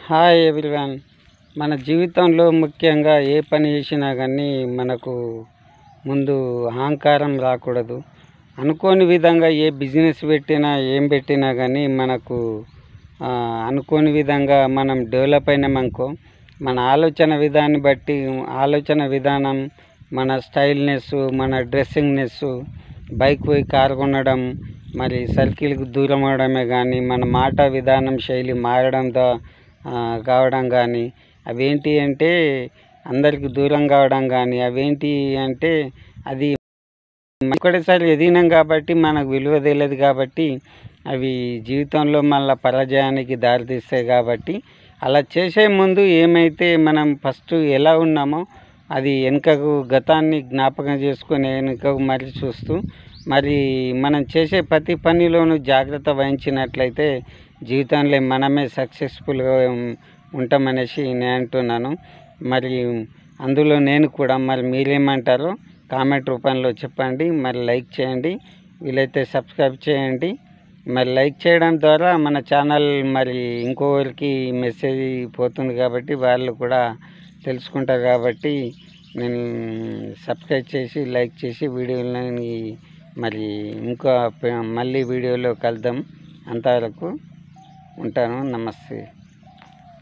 Hi everyone. మన జీవితంలో ముఖ్యంగా ఏ పని చేసినా కానీ మనకు ముందు అహంకారం రాకూడదు. అనుకోని విధంగా ఏ బిజినెస్ పెట్టినా ఏం పెట్టినా కానీ మనకు అనుకోని విధంగా మనం డెవలప్ అయినామనుకో, మన ఆలోచన విధానం, మన స్టైల్నెస్, మన డ్రెస్సింగ్నెస్, బైక్ పోయి కారు కొనడం, మరి సర్కిల్కి దూరం అవడమే కానీ మన మాట విధానం శైలి మారడం కావడం కానీ, అవేంటి అంటే అందరికి దూరం కావడం కానీ, అవేంటి అంటే అది ఒకటేసారి ఎదిగినాం కాబట్టి మనకు విలువ తెలియదు కాబట్టి అవి జీవితంలో మళ్ళీ పరాజయానికి దారితీస్తాయి. కాబట్టి అలా చేసే ముందు ఏమైతే మనం ఫస్ట్ ఎలా ఉన్నామో అది గతాన్ని జ్ఞాపకం చేసుకొని వెనుకకు మరి చూస్తూ మరి మనం చేసే ప్రతి పనిలోనూ జాగ్రత్త వహించినట్లయితే జీవితంలో మనమే సక్సెస్ఫుల్గా ఉంటామనేసి నేను అంటున్నాను. మరి అందులో నేను కూడా, మరి మీరేమంటారో కామెంట్ రూపంలో చెప్పండి. మరి లైక్ చేయండి, వీలైతే సబ్స్క్రైబ్ చేయండి. మరి లైక్ చేయడం ద్వారా మన ఛానల్ మరి ఇంకొకరికి మెసేజ్ పోతుంది కాబట్టి వాళ్ళు కూడా తెలుసుకుంటారు. కాబట్టి నేను సబ్స్క్రైబ్ చేసి లైక్ చేసి వీడియోలని మరి మళ్ళీ వీడియోలో కలుద్దాం. అంతవరకు ఉంటాను. నమస్తే.